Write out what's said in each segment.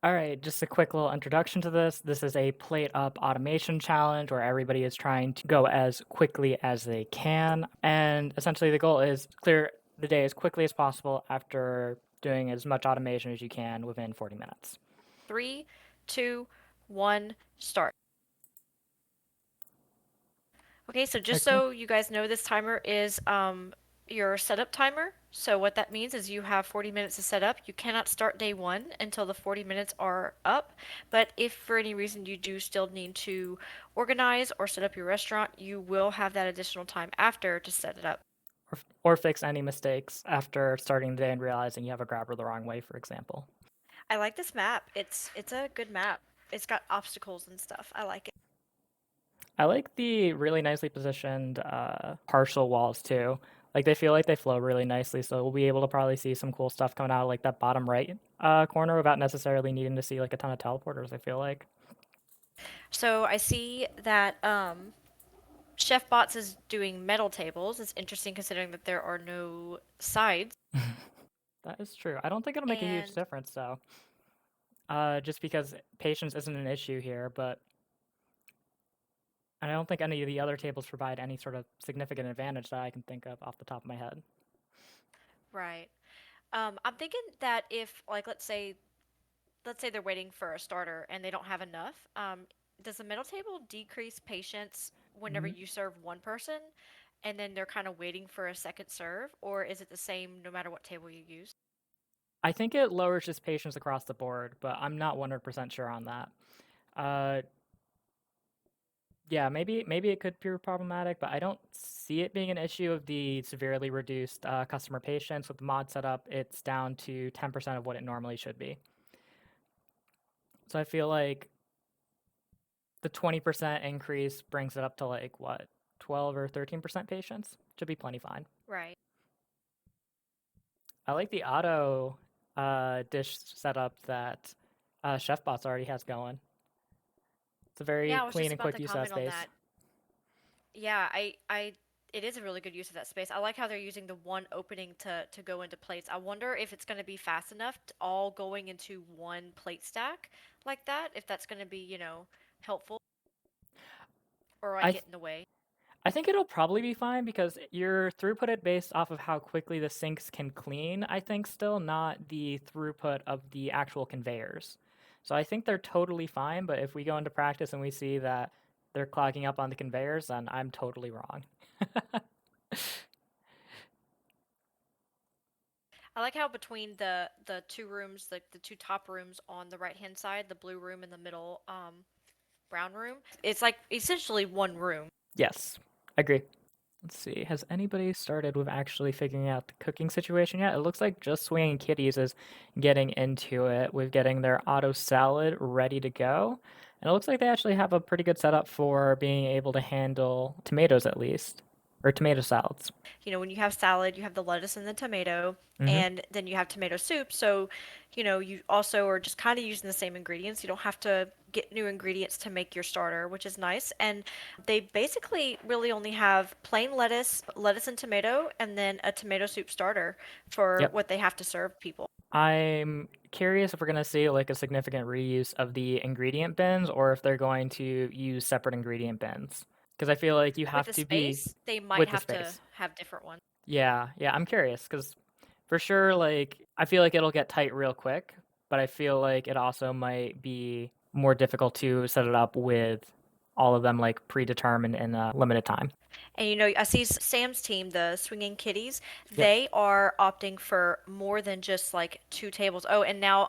All right, just a quick little introduction to this. This is a PlateUp automation challenge where everybody is trying to go as quickly as they can. And essentially, the goal is clear the day as quickly as possible after doing as much automation as you can within 40 minutes. Three, two, one, start. Okay, so just Okay. so you guys know, this timer is your setup timer. So what that means is you have 40 minutes to set up. You cannot start day one until the 40 minutes are up. But if for any reason you do still need to organize or set up your restaurant, you will have that additional time after to set it up. Or fix any mistakes after starting the day and realizing you have a grabber the wrong way, for example. I like this map. It's a good map. It's got obstacles and stuff. I like it. I like the really nicely positioned partial walls too. Like they feel like they flow really nicely, so we'll be able to probably see some cool stuff coming out of like that bottom right corner without necessarily needing to see like a ton of teleporters, I feel like. So I see that Chef Bots is doing metal tables. It's interesting considering that there are no sides. That is true. I don't think it'll make a huge And difference though. Just because patience isn't an issue here, but I don't think any of the other tables provide any sort of significant advantage that I can think of off the top of my head. right. I'm thinking that if like let's say they're waiting for a starter and they don't have enough, does the middle table decrease patience whenever Mhm. you serve one person and then they're kind of waiting for a second serve, or is it the same no matter what table you use? I think it lowers just patience across the board, but I'm not 100% sure on that. Uh, Yeah, maybe it could be problematic, but I don't see it being an issue of the severely reduced customer patience. With the mod setup, it's down to 10% of what it normally should be. So I feel like the 20% increase brings it up to like what, 12 or 13% patience? Should be plenty fine. Right. I like the auto dish setup that ChefBots already has going. It's a very Yeah, I was clean just and about quick to use of that comment on space. that. Yeah, it is a really good use of that space. I like how they're using the one opening to go into plates. I wonder if it's going to be fast enough to all going into one plate stack like that, if that's going to be, helpful or like I get in the way. I think it'll probably be fine because your throughput it based off of how quickly the sinks can clean, I think still, not the throughput of the actual conveyors. So I think they're totally fine, but if we go into practice and we see that they're clogging up on the conveyors, then I'm totally wrong. I like how between the two rooms, like the two top rooms on the right-hand side, the blue room and the middle brown room, it's like essentially one room. Yes, I agree. Let's see. Has anybody started with actually figuring out the cooking situation yet? It looks like just Swinging Kitties is getting into it with getting their auto salad ready to go. And it looks like they actually have a pretty good setup for being able to handle tomatoes at least, or tomato salads. When you have salad, you have the lettuce and the tomato, Hmm. and then you have tomato soup. So, you also are just kind of using the same ingredients. You don't have to get new ingredients to make your starter, which is nice. And they basically really only have plain lettuce, lettuce and tomato, and then a tomato soup starter for Yep. what they have to serve people. I'm curious if we're going to see like a significant reuse of the ingredient bins or if they're going to use separate ingredient bins. Because I feel like you With have the to be space, they might with the have to space. have different ones. Yeah, I'm curious because for sure, like I feel like it'll get tight real quick, but I feel like it also might be more difficult to set it up with all of them like predetermined in a limited time. And I see Sam's team, the Swinging Kitties, Yep. they are opting for more than just like two tables. Oh, and now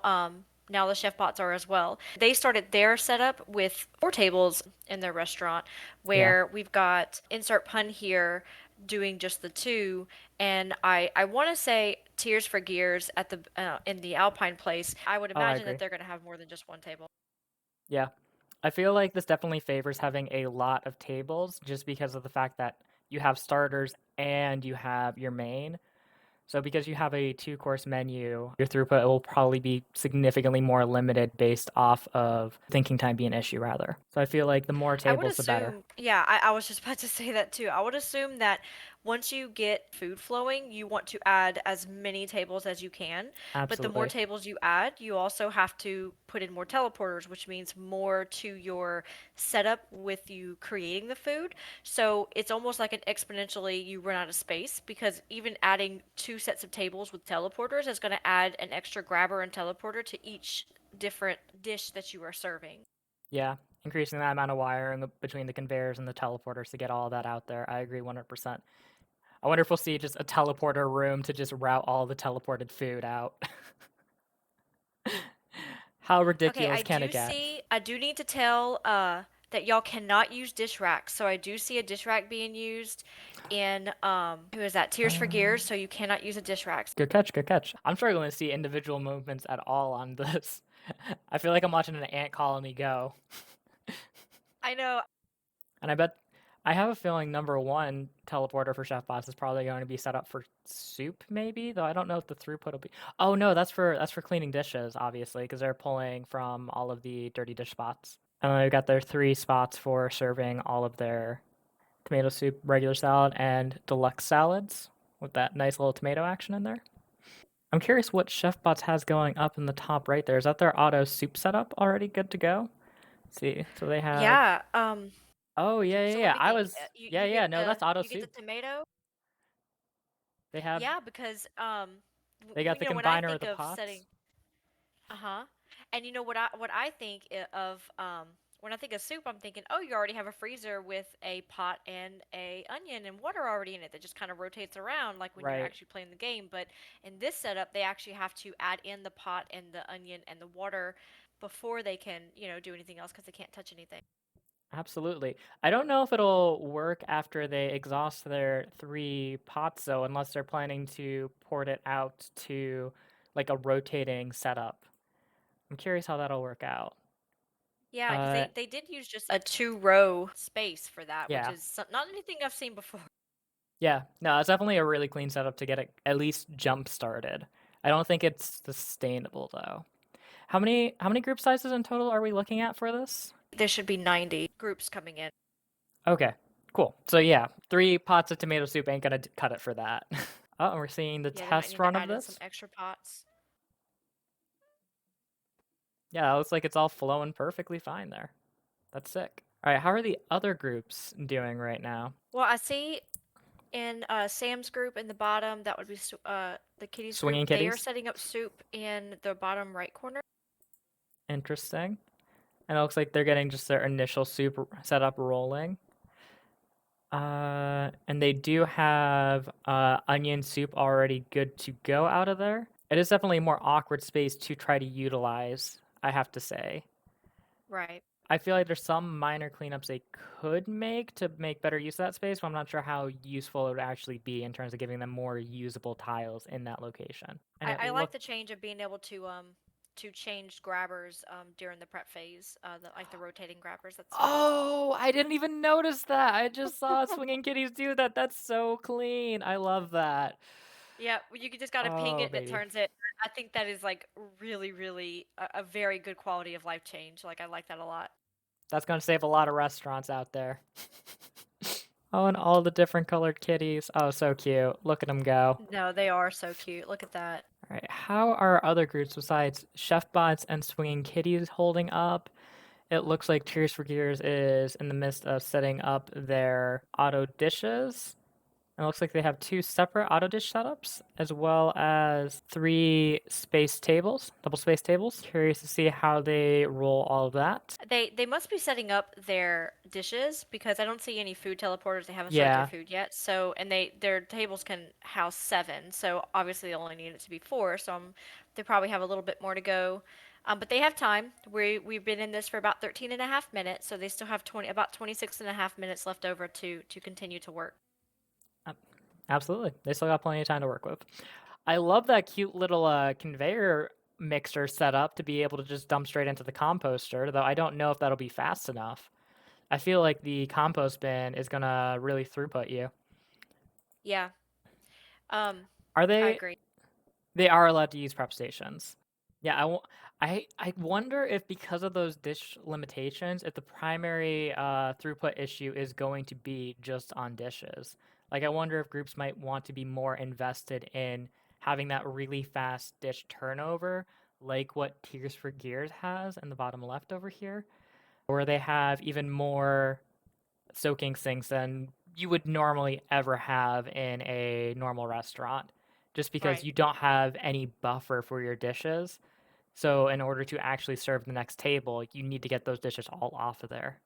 the chef bots are as well. They started their setup with four tables in their restaurant Yeah, where we've got insert pun here doing just the two, and I want to say Tears for Gears at the in the Alpine place. I would oh, I imagine that agree. they're going to have more than just one table. Yeah, I feel like this definitely favors having a lot of tables just because of the fact that you have starters and you have your main. So because you have a two-course menu, your throughput will probably be significantly more limited based off of thinking time being an issue rather. So I feel like the more I would tables, the better. assume, yeah, I was just about to say that too. I would assume that Once you get food flowing, you want to add as many tables as you can. But the more Absolutely. tables you add, you also have to put in more teleporters, which means more to your setup with you creating the food. So it's almost like an exponentially you run out of space because even adding two sets of tables with teleporters is going to add an extra grabber and teleporter to each different dish that you are serving. Yeah, increasing that amount of wiring between the conveyors and the teleporters to get all that out there. I agree 100%. I wonder if we'll see just a teleporter room to just route all the teleported food out. How Okay, ridiculous can it get? I do need to tell that y'all cannot use dish racks. So I do see a dish rack being used in who is that? Tears for Uh, Gears, so you cannot use a dish rack. Good catch, good catch. I'm struggling to see individual movements at all on this. I feel like I'm watching an ant colony go. I know. And I bet I have a feeling number one teleporter for Chef Bots is probably going to be set up for soup, maybe, though I don't know if the throughput will be. Oh no, that's for cleaning dishes, obviously, because they're pulling from all of the dirty dish spots. And then they've got their 3 spots for serving all of their tomato soup, regular salad, and deluxe salads with that nice little tomato action in there. I'm curious what ChefBots has going up in the top right there. Is that their auto soup setup already good to go? Let's see, so they have. Yeah. Oh yeah, yeah, So let yeah. me I think. was. Yeah, yeah. No, that's auto You get the soup. tomato. They have. Yeah, because They got the when I combiner of think the of pots. setting. Uh-huh. And you know what I think of when I think of soup, I'm thinking, oh, you already have a freezer with a pot and a onion and water already in it that just kind of rotates around like when you're Right. actually playing the game. But in this setup, they actually have to add in the pot and the onion and the water before they can, do anything else because they can't touch anything. Absolutely. I don't know if it'll work after they exhaust their 3 pots though, unless they're planning to port it out to like a rotating setup. I'm curious how that'll work out. Yeah, because Uh, they did use just a two-row space for that, which yeah. is not anything I've seen before. Yeah, no, it's definitely a really clean setup to get it at least jump started. I don't think it's sustainable though. How many group sizes in total are we looking at for this? There should be 90 groups coming in. Okay, cool. So yeah, 3 pots of tomato soup ain't gonna cut it for that. Oh, and we're seeing the Yeah, they might test need to run of add in some this. extra pots. Yeah, it looks like it's all flowing perfectly fine there. That's sick. All right, how are the other groups doing right now? Well, I see in Sam's group in the bottom, that would be the kitties group. Swinging They are kitties? setting up soup in the bottom right corner. Interesting. And it looks like they're getting just their initial soup setup rolling. And they do have onion soup already good to go out of there. It is definitely a more awkward space to try to utilize, I have to say. Right. I feel like there's some minor cleanups they could make to make better use of that space, but I'm not sure how useful it would actually be in terms of giving them more usable tiles in that location. And it I like look the change of being able to change grabbers during the prep phase, like the rotating grabbers. That's really cool. Oh, I didn't even notice that. I just saw Swinging Kitties do that. That's so clean. I love that. Yeah, you just gotta ping Oh, it and it baby. turns it. I think that is like really, really a very good quality of life change. Like I like that a lot. That's gonna save a lot of restaurants out there. Oh, and all the different colored kitties. Oh, so cute. Look at them go. No, they are so cute. Look at that. All right, how are other groups besides Chef Bots and Swinging Kitties holding up? It looks like Tears for Gears is in the midst of setting up their auto dishes. And it looks like they have 2 separate auto dish setups, as well as 3 space tables, double space tables. Curious to see how they roll all of that. They must be setting up their dishes because I don't see any food teleporters. They haven't started their Yeah, food yet. So and their tables can house 7. So obviously they only need it to be 4. So they probably have a little bit more to go. But they have time. We've been in this for about 13 and a half minutes, so they still have 26 and a half minutes left over to continue to work. absolutely. They still got plenty of time to work with. I love that cute little conveyor mixer setup to be able to just dump straight into the composter, though I don't know if that'll be fast enough. I feel like the compost bin is gonna really throughput you. Yeah. Um, Are I they? agree. They are allowed to use prep stations. Yeah, I wonder if because of those dish limitations, if the primary throughput issue is going to be just on dishes. Like, I wonder if groups might want to be more invested in having that really fast dish turnover, like what Tears for Gears has in the bottom left over here, where they have even more soaking sinks than you would normally ever have in a normal restaurant, just because Right. you don't have any buffer for your dishes. So, in order to actually serve the next table, you need to get those dishes all off of there.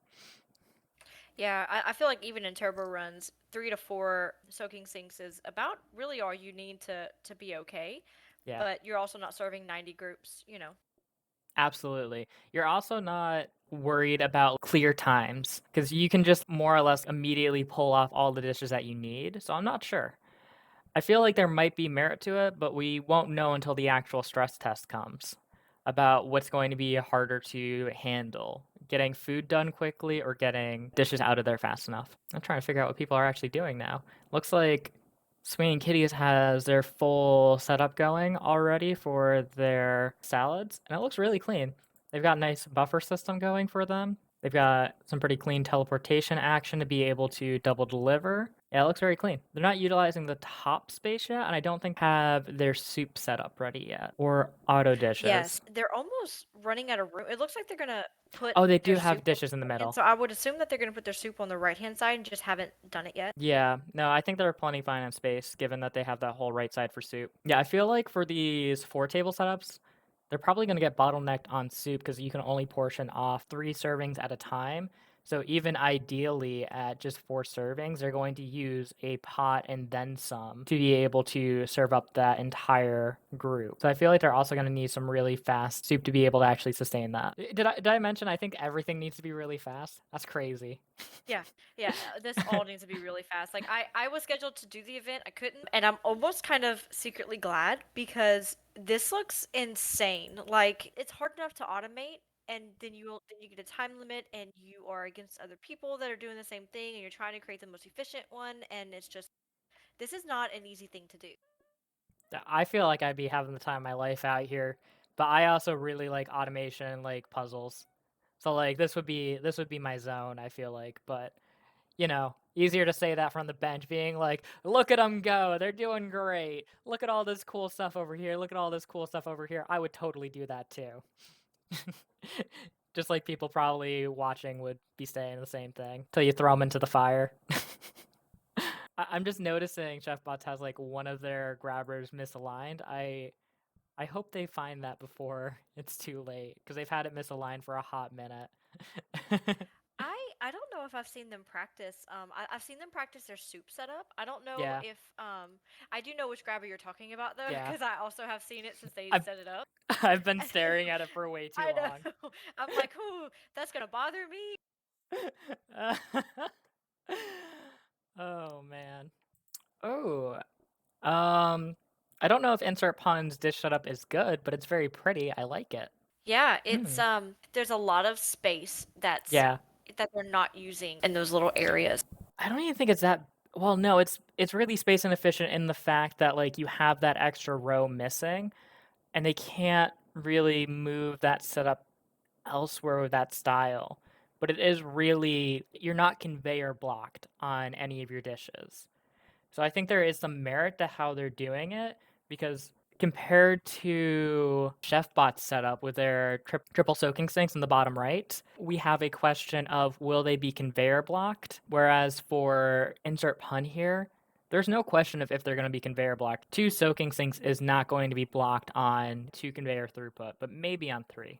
Yeah, I feel like even in turbo runs, 3 to 4 soaking sinks is about really all you need to be okay. Yeah. But you're also not serving 90 groups, you know. Absolutely. You're also not worried about clear times because you can just more or less immediately pull off all the dishes that you need. So I'm not sure. I feel like there might be merit to it, but we won't know until the actual stress test comes about what's going to be harder to handle, getting food done quickly or getting dishes out of there fast enough. I'm trying to figure out what people are actually doing now. Looks like Swinging Kitties has their full setup going already for their salads, and it looks really clean. They've got a nice buffer system going for them. They've got some pretty clean teleportation action to be able to double deliver. Yeah, it looks very clean. They're not utilizing the top space yet, and I don't think have their soup setup ready yet or auto Yes, dishes. they're almost running out of room. It looks like they're gonna put Oh, they their do have soup on dishes in the the right hand. middle. So I would assume that they're gonna put their soup on the right-hand side and just haven't done it yet. Yeah, no, I think they're plenty fine in space given that they have that whole right side for soup. Yeah, I feel like for these 4 table setups, they're probably going to get bottlenecked on soup because you can only portion off 3 servings at a time. So even ideally at just 4 servings, they're going to use a pot and then some to be able to serve up that entire group. So I feel like they're also going to need some really fast soup to be able to actually sustain that. Did I mention I think everything needs to be really fast? That's crazy. Yeah, yeah, this all needs to be really fast. Like I was scheduled to do the event, I couldn't, and I'm almost kind of secretly glad because this looks insane. Like it's hard enough to automate, and then you get a time limit, and you are against other people that are doing the same thing, and you're trying to create the most efficient one, and it's just this is not an easy thing to do. I feel like I'd be having the time of my life out here, but I also really like automation, like puzzles. So like this would be my zone, I feel like, but easier to say that from the bench being like, "Look at them go. They're doing great. Look at all this cool stuff over here. Look at all this cool stuff over here." I would totally do that too. Just like people probably watching would be saying the same thing till you throw them into the fire. I'm just noticing ChefBots has like one of their grabbers misaligned. I hope they find that before it's too late because they've had it misaligned for a hot minute. I don't know if I've seen them practice. I've seen them practice their soup setup. I don't know Yeah, if I do know which grabber you're talking about though, yeah. because I also have seen it since they I've set it up. I've been staring at it for way too I long. know. I'm like, ooh, that's gonna bother me. Oh man. Oh, um, I don't know if Insert Pun's dish setup is good, but it's very pretty. I like it. Yeah, it's Mm. there's a lot of space Yeah, that they're not using in those little areas. I don't even think it's that. Well, no, it's really space inefficient in the fact that like you have that extra row missing, and they can't really move that setup elsewhere with that style. But it is really you're not conveyor blocked on any of your dishes. So I think there is some merit to how they're doing it because compared to ChefBot's setup with their triple soaking sinks in the bottom right, we have a question of will they be conveyor blocked? Whereas for Insert Pun here, there's no question of if they're going to be conveyor blocked. 2 soaking sinks is not going to be blocked on 2 conveyor throughput, but maybe on 3.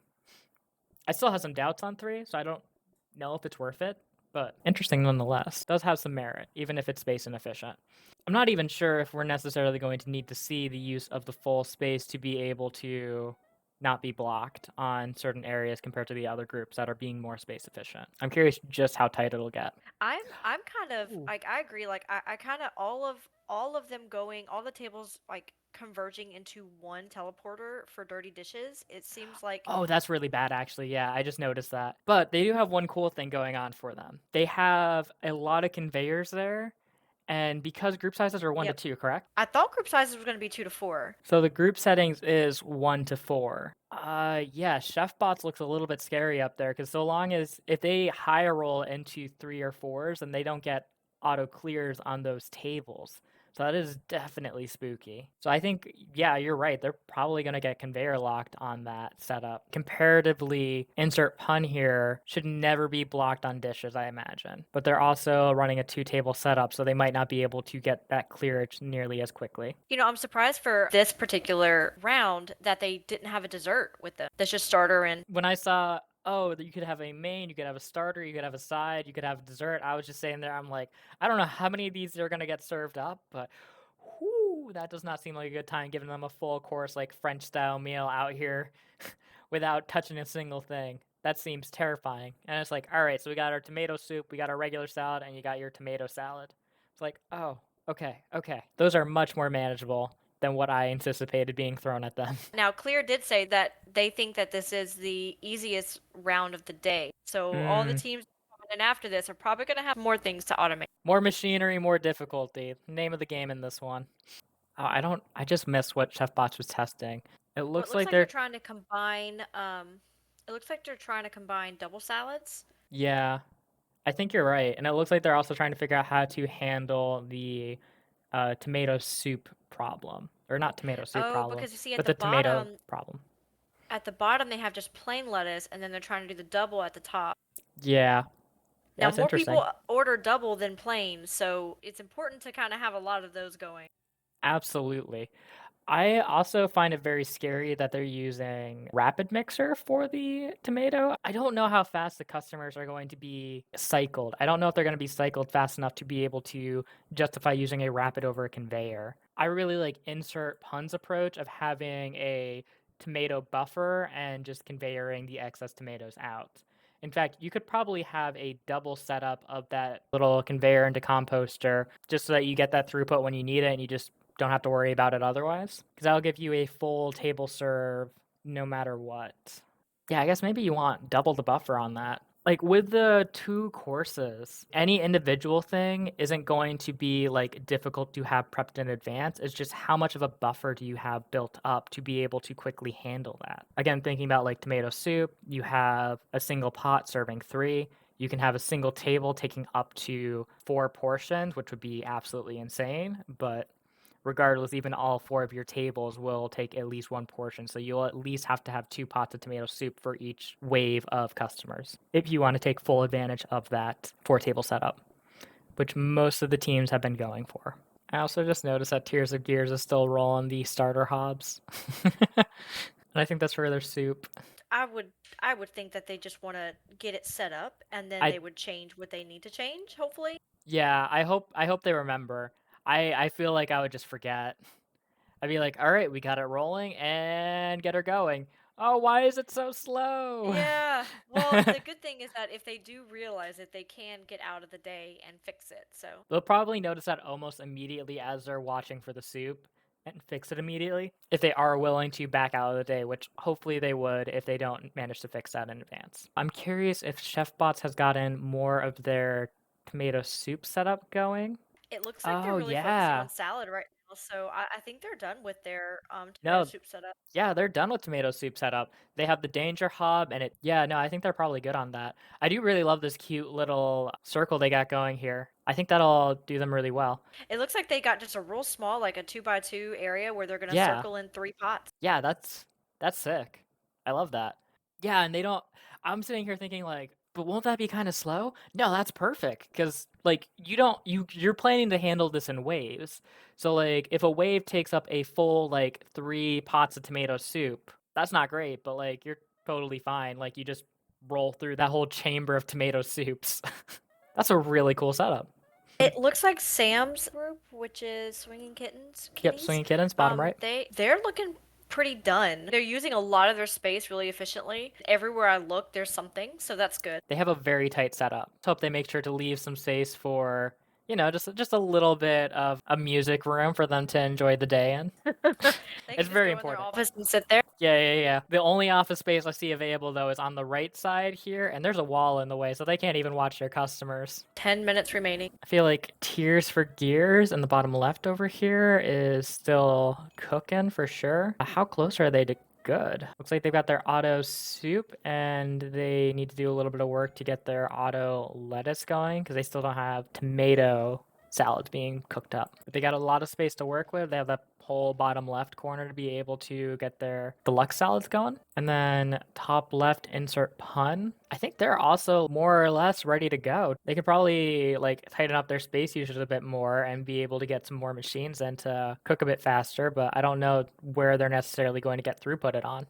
I still have some doubts on 3, so I don't know if it's worth it, but interesting nonetheless. Does have some merit, even if it's space inefficient. I'm not even sure if we're necessarily going to need to see the use of the full space to be able to not be blocked on certain areas compared to the other groups that are being more space efficient. I'm curious just how tight it'll get. I'm kind of Ooh. like I agree. Like I kind of all of them going, all the tables like converging into one teleporter for dirty dishes. It seems like Oh, that's really bad, actually. Yeah, I just noticed that. But they do have one cool thing going on for them. They have a lot of conveyors there, and because group sizes are one to yep. two, correct? I thought group sizes was going to be 2 to 4. So the group settings is 1 to 4. Yeah, ChefBots looks a little bit scary up there because so long as if they high roll into 3 or 4s, then they don't get auto clears on those tables. So that is definitely spooky. So I think, yeah, you're right. They're probably going to get conveyor locked on that setup. Comparatively, insert pun here, should never be blocked on dishes, I imagine. But they're also running a 2-table setup, so they might not be able to get that clearage nearly as quickly. You know, I'm surprised for this particular round that they didn't have a dessert with them. That's just starter and When I saw, oh, that you could have a main, you could have a starter, you could have a side, you could have a dessert, I was just saying there, I'm like, I don't know how many of these are going to get served up, but whoo, that does not seem like a good time giving them a full course, like French style meal out here without touching a single thing. That seems terrifying. And it's like, all right, so we got our tomato soup, we got our regular salad, and you got your tomato salad. It's like, oh, okay. Those are much more manageable than what I anticipated being thrown at them. now Clear did say that they think that this is the easiest round of the day. So all the Mm, teams coming in after this are probably going to have more things to automate. more machinery, more difficulty. Name of the game in this one. Oh, I just missed what ChefBots was testing. It Well, it looks looks like like they're they're, trying to combine it looks like they're trying to combine double salads. yeah, I think you're right. And it looks like they're also trying to figure out how to handle the tomato soup problem. Or not tomato soup Oh, problem, because you see but the tomato problem. at the bottom they have just plain lettuce and then they're trying to do the double at the top. Yeah, Now, that's more interesting. people order double than plain, so it's important to kind of have a lot of those going. Absolutely. I also find it very scary that they're using rapid mixer for the tomato. I don't know how fast the customers are going to be cycled. I don't know if they're going to be cycled fast enough to be able to justify using a rapid over a conveyor. I really like insert pun's approach of having a tomato buffer and just conveyoring the excess tomatoes out. In fact, you could probably have a double setup of that little conveyor into composter just so that you get that throughput when you need it and you just don't have to worry about it otherwise. Because that'll give you a full table serve no matter what. Yeah, I guess maybe you want double the buffer on that. Like with the 2 courses, any individual thing isn't going to be like difficult to have prepped in advance. It's just how much of a buffer do you have built up to be able to quickly handle that. Again, thinking about like tomato soup, you have a single pot serving 3. You can have a single table taking up to 4 portions, which would be absolutely insane. But regardless, even all 4 of your tables will take at least 1 portion. So you'll at least have to have 2 pots of tomato soup for each wave of customers if you want to take full advantage of that 4-table setup, which most of the teams have been going for. I also just noticed that Tears of Gears is still rolling the starter hobs. And I think that's for their soup. I would I would think that they just want to get it set up and then I they would change what they need to change, hopefully. Yeah, I hope they remember. I feel like I would just forget. I'd be like, all right, we got it rolling and get her going. Oh, why is it so slow? Yeah. Well, the good thing is that if they do realize it, they can get out of the day and fix it. So, They'll probably notice that almost immediately as they're watching for the soup and fix it immediately if they are willing to back out of the day, which hopefully they would if they don't manage to fix that in advance. I'm curious if ChefBots has gotten more of their tomato soup setup going. it looks like they're Oh, really focusing yeah. on salad right now. So, I think they're done with their tomato No, soup setup. yeah, they're done with tomato soup setup. They have the danger hob and yeah, no, I think they're probably good on that. I do really love this cute little circle they got going here. I think that'll do them really well. It looks like they got just a real small, like a 2 by 2 area where they're going to Yeah. circle in 3 pots. Yeah, that's sick. I love that. Yeah, and they don't I'm sitting here thinking like, but won't that be kind of slow? No, that's perfect cuz like you're planning to handle this in waves. So like if a wave takes up a full like 3 pots of tomato soup, that's not great, but like you're totally fine. Like you just roll through that whole chamber of tomato soups. That's a really cool setup. It looks like Sam's group, which is Swinging Kittens, Yep, Kitties. swinging kittens, bottom right. They're looking pretty done. They're using a lot of their space really efficiently. Everywhere I look, there's something, so that's good. They have a very tight setup. Hope they make sure to leave some space for, just a little bit of a music room for them to enjoy the day in. They can It's just very go in their important. office and sit there. Yeah. The only office space I see available though is on the right side here, and there's a wall in the way, so they can't even watch their customers. 10 minutes remaining. I feel like Tears for Gears in the bottom left over here is still cooking for sure. How close are they to good. Looks like they've got their auto soup, and they need to do a little bit of work to get their auto lettuce going because they still don't have tomato salads being cooked up. But they got a lot of space to work with. They have that whole bottom left corner to be able to get their deluxe salads going. And then top left, insert pun. I think they're also more or less ready to go. They could probably like tighten up their space usage a bit more and be able to get some more machines in to cook a bit faster, but I don't know where they're necessarily going to get throughputed on.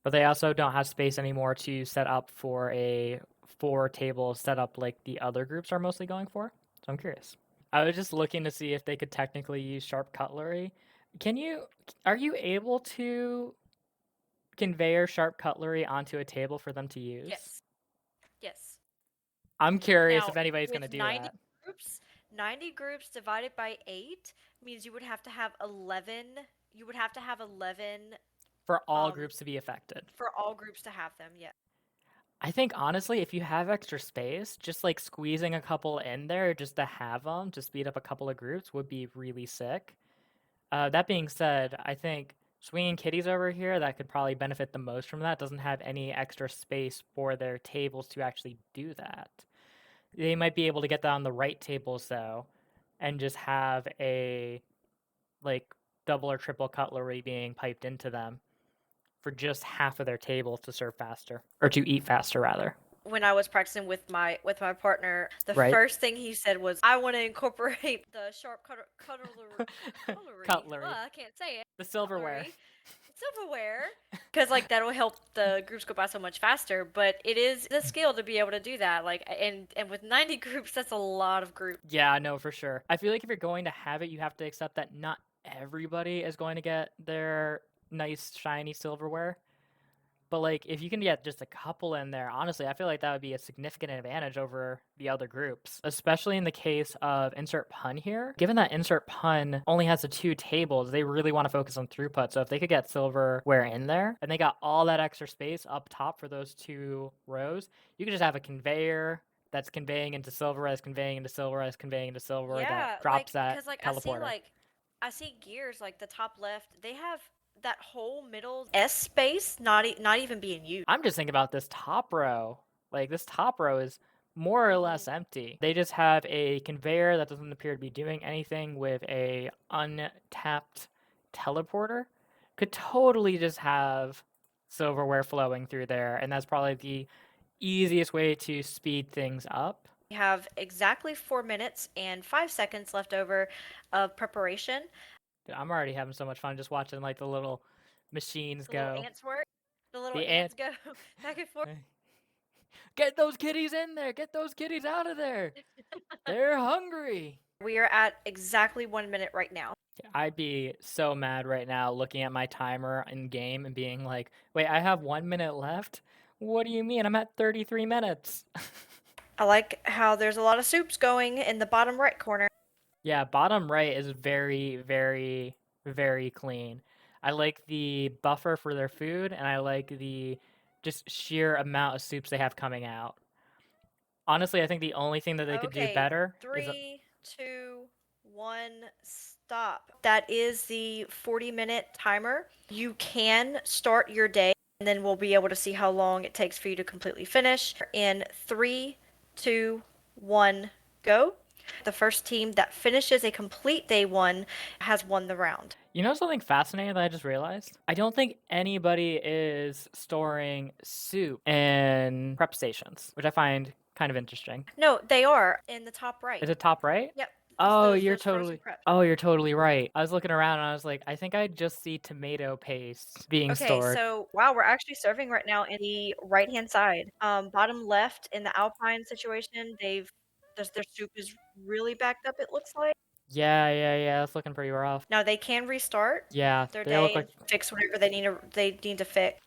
But they also don't have space anymore to set up for a 4 table setup like the other groups are mostly going for. So I'm curious. I was just looking to see if they could technically use sharp cutlery. Are you able to conveyor sharp cutlery onto a table for them to use? Yes. Yes. I'm curious Now, if anybody's going to with do that. 90 groups divided by 8 means you would have to have 11. You would have to have 11 For all groups to be affected. for all groups to have them. Yeah. I think honestly, if you have extra space, just like squeezing a couple in there just to have them to speed up a couple of groups would be really sick. That being said, I think Swinging Kitties over here that could probably benefit the most from that doesn't have any extra space for their tables to actually do that. They might be able to get that on the right tables though, and just have a like double or triple cutlery being piped into them for just half of their tables to serve faster or to eat faster rather. When I was practicing with my partner, the Right. first thing he said was, "I want to incorporate the sharp Cutlery. I can't say it. The silverware. Silverware, because like that'll help the groups go by so much faster. But it is the skill to be able to do that. Like, and with 90 groups, that's a lot of groups. Yeah, no, for sure. I feel like if you're going to have it, you have to accept that not everybody is going to get their nice shiny silverware. But like if you can get just a couple in there, honestly, I feel like that would be a significant advantage over the other groups, especially in the case of insert pun here. Given that insert pun only has the 2 tables, they really want to focus on throughput. So if they could get silverware in there and they got all that extra space up top for those 2 rows, you could just have a conveyor that's conveying into silverware, that's conveying into silverware, that's conveying into silverware that drops that because like teleporter. I see gears like the top left. They have that whole middle S space not even being used. I'm just thinking about this top row. Like this top row is more or less empty. They just have a conveyor that doesn't appear to be doing anything with a untapped teleporter. Could totally just have silverware flowing through there, and that's probably the easiest way to speed things up. We have exactly 4 minutes and 5 seconds left over of preparation. Dude, I'm already having so much fun just watching like the little machines go. Little ants work. The little The ants go back and forth. Get those kitties in there! Get those kitties out of there! They're hungry! We are at exactly 1 minute right now. I'd be so mad right now looking at my timer in game and being like, wait, I have 1 minute left? What do you mean? I'm at 33 minutes. I like how there's a lot of soups going in the bottom right corner. Yeah, bottom right is very, very, very clean. I like the buffer for their food, and I like the just sheer amount of soups they have coming out. Honestly, I think the only thing that they could do better is 3, 2, 1, stop. That is the 40-minute timer. You can start your day, and then we'll be able to see how long it takes for you to completely finish. In 3, 2, 1, go. The first team that finishes a complete day 1 has won the round. You know something fascinating that I just realized? I don't think anybody is storing soup in prep stations, which I find kind of interesting. No, they are in the top right. Is it top right? Yep. Oh, those you're frozen totally. preps. Oh, you're totally right. I was looking around and I was like, I think I just see tomato paste being Okay, stored. so wow, we're actually serving right now in the right-hand side. Bottom left in the Alpine situation, their soup is really backed up, it looks like. Yeah. It's looking pretty rough. Now they can restart Yeah, their they look day like. and fix whatever they need to fix.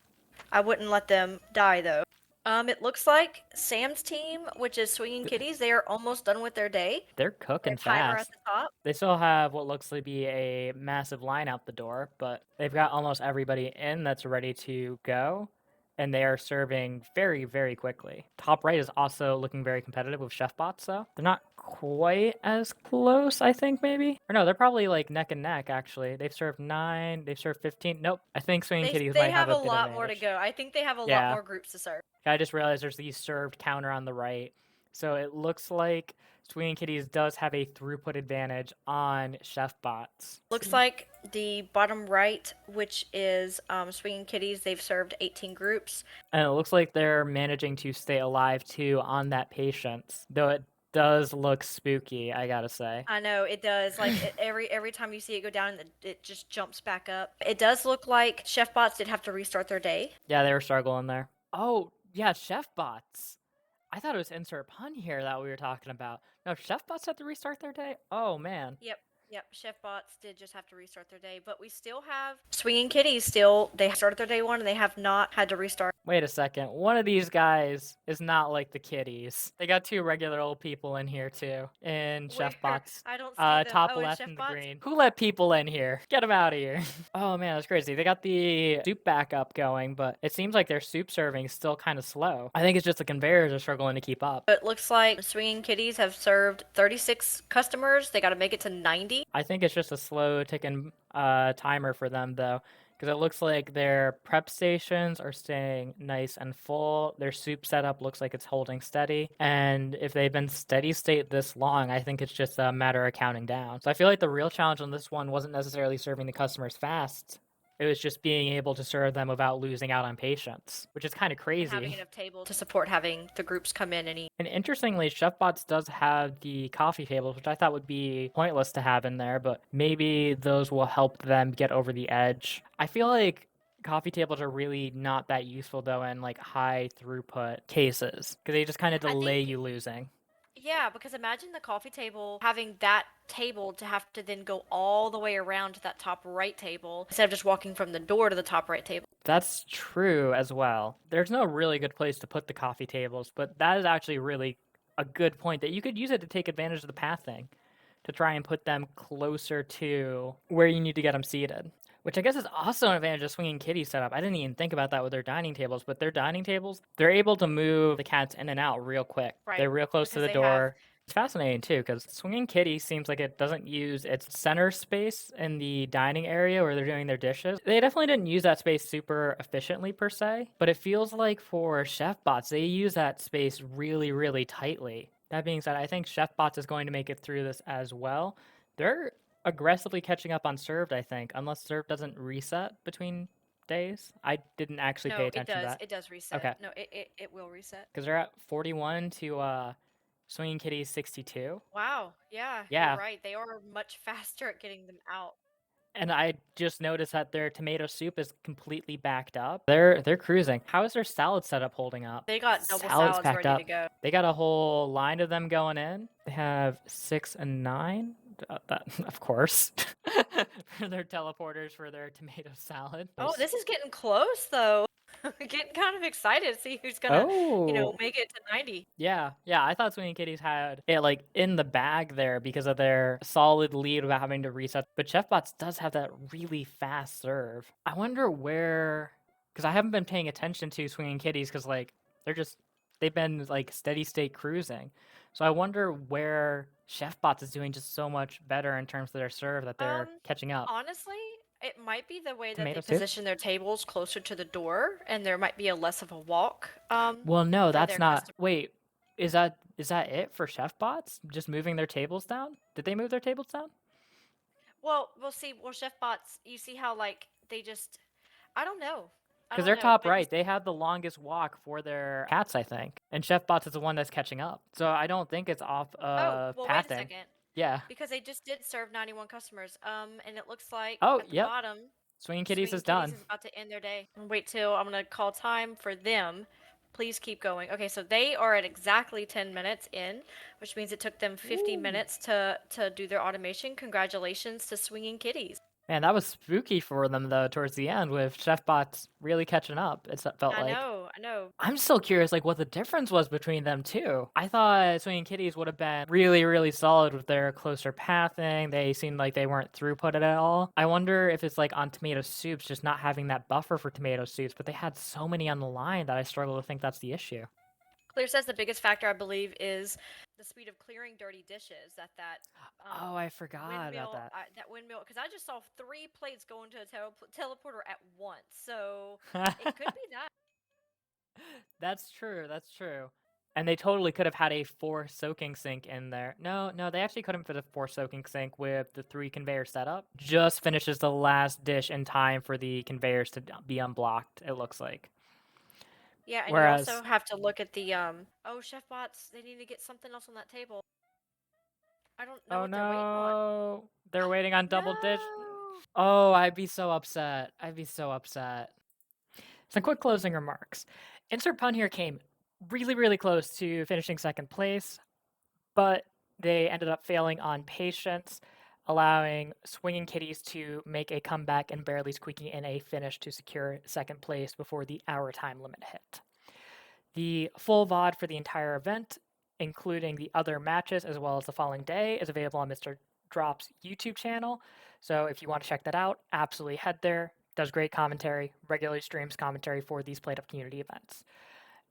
I wouldn't let them die though. It looks like Sam's team, which is Swinging Kitties, they are almost done with their day. They're cooking Their timer at fast. the top. They still have what looks to be a massive line out the door, but they've got almost everybody in that's ready to go, and they are serving very, very quickly. Top right is also looking very competitive with chef bots, though. They're not quite as close, I think maybe. Or no, they're probably like neck and neck actually. They've served 9, they've served 15. Nope. I think Swinging Kitties They might have have a a bit lot more to advantage. go. I think they have a lot Yeah. more groups to serve. I just realized there's the served counter on the right. So it looks like Swinging Kitties does have a throughput advantage on Chef Bots. Looks like the bottom right, which is Swinging Kitties, they've served 18 groups. And it looks like they're managing to stay alive too on that patience, though it does look spooky, I gotta say. I know it does. Like every time you see it go down, it just jumps back up. It does look like Chef Bots did have to restart their day. Yeah, they were struggling there. Oh, yeah, Chef Bots. I thought it was Insert Pun here that we were talking about. No, Chef Bots had to restart their day? Oh, man. Yep, Chef Bots did just have to restart their day, but we still have Swinging Kitties still. They started their day one and they have not had to restart. Wait a second. One of these guys is not like the kitties. They got 2 regular old people in here too. In Chef Where? Bots. I don't see them. Top Oh, in left Chef in the Bots? green. Who let people in here? Get them out of here. Oh man, that's crazy. They got the soup backup going, but it seems like their soup serving is still kind of slow. I think it's just the conveyors are struggling to keep up. It looks like Swinging Kitties have served 36 customers. They got to make it to 90. I think it's just a slow ticking timer for them though, because it looks like their prep stations are staying nice and full. Their soup setup looks like it's holding steady, and if they've been steady state this long, I think it's just a matter of counting down. So I feel like the real challenge on this one wasn't necessarily serving the customers fast. It was just being able to serve them without losing out on patience, which is kind of And having crazy. enough tables to support having the groups come in and eat. And interestingly, ChefBots does have the coffee tables, which I thought would be pointless to have in there, but maybe those will help them get over the edge. I feel like coffee tables are really not that useful though in like high throughput cases because they just kind of I delay think, you losing. yeah, because imagine the coffee table having that table to have to then go all the way around to that top right table instead of just walking from the door to the top right table. That's true as well. There's no really good place to put the coffee tables, but that is actually really a good point that you could use it to take advantage of the pathing to try and put them closer to where you need to get them seated. Which I guess is also an advantage of Swinging Kitty setup. I didn't even think about that with their dining tables, but their dining tables, they're able to move the cats in and out real quick. Right. They're real close to Because the they have door. It's fascinating too, because Swinging Kitty seems like it doesn't use its center space in the dining area where they're doing their dishes. They definitely didn't use that space super efficiently per se, but it feels like for Chef Bots, they use that space really, really tightly. That being said, I think Chef Bots is going to make it through this as well. They're aggressively catching up on served, I think, unless served doesn't reset between days. I didn't actually pay no, it attention to does. that. It does reset. Okay, No, it will reset. because they're at 41 to Swinging Kitty's 62. Wow. Yeah, you're Yeah, right. They are much faster at getting them out. and I just noticed that their tomato soup is completely backed up. They're cruising. How is their salad setup holding up? They got double Salad's salads packed ready to up. go. They got a whole line of them going in. They have 6 and 9. That, of course, for their teleporters for their tomato salad. Oh, this is getting close though. Getting kind of excited to see who's gonna, Oh, make it to 90. yeah, yeah. I thought Swinging Kitties had it like in the bag there because of their solid lead without having to reset. But ChefBots does have that really fast serve. I wonder where, because I haven't been paying attention to Swinging Kitties because like they've been like steady state cruising. So I wonder where ChefBots is doing just so much better in terms of their serve that they're catching up. Honestly, it might be the way that they Tomato soup? position their tables closer to the door, and there might be a less of a walk, Well, no, for that's their not. customers. Wait, is that it for ChefBots? Just moving their tables down? Did they move their tables down? Well, we'll see. Well, Chef Bots, you see how like they just, I don't know. I Because don't they're know, top but you right. They have the longest walk for their cats, I think. And ChefBots is the one that's catching up. So I don't think it's off Oh, of well, wait a pathing. second. Yeah. Because they just did serve 91 customers. And it looks like Oh, at the yep. bottom, Swinging Kitties Swinging is Kitties done. is about to end their day. Wait till I'm gonna call time for them. Please keep going. Okay, so they are at exactly 10 minutes in, which means it took them 50 Ooh. minutes to do their automation. Congratulations to Swinging Kitties. Man, that was spooky for them, though, towards the end with ChefBots really catching up, it felt I like. know, I know. I'm still curious, like, what the difference was between them too. I thought Swinging Kitties would have been really, really solid with their closer pathing. They seemed like they weren't throughput at all. I wonder if it's like on tomato soups, just not having that buffer for tomato soups, but they had so many on the line that I struggle to think that's the issue. Clear says the biggest factor, I believe, is the speed of clearing dirty dishes. Oh, I forgot about Windmill, that. that windmill, because I just saw 3 plates go into a teleporter at once. So it could be that. That's true. That's true. And they totally could have had a 4 soaking sink in there. No, no, they actually couldn't fit a 4 soaking sink with the 3 conveyor setup. Just finishes the last dish in time for the conveyors to be unblocked, it looks like. Yeah, and you also Whereas, have to look at the oh, chef bots, they need to get something else on that table. I don't know oh what they're waiting on. no, they're waiting on double dish. No. Oh, I'd be so upset. I'd be so upset. Some quick closing remarks. Insert Pun here came really, really close to finishing second place, but they ended up failing on patience, allowing Swinging Kitties to make a comeback and barely squeaking in a finish to secure second place before the hour time limit hit. The full VOD for the entire event, including the other matches as well as the following day, is available on Mr. Drop's YouTube channel. So if you want to check that out, absolutely head there. Does great commentary, regularly streams commentary for these PlateUp community events.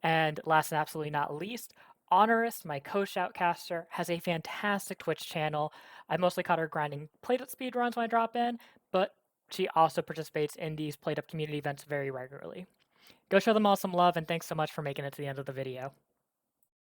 And last and absolutely not least, Honorist, my co-shoutcaster, has a fantastic Twitch channel. I mostly caught her grinding PlateUp speedruns when I drop in, but she also participates in these PlateUp community events very regularly. Go show them all some love, and thanks so much for making it to the end of the video.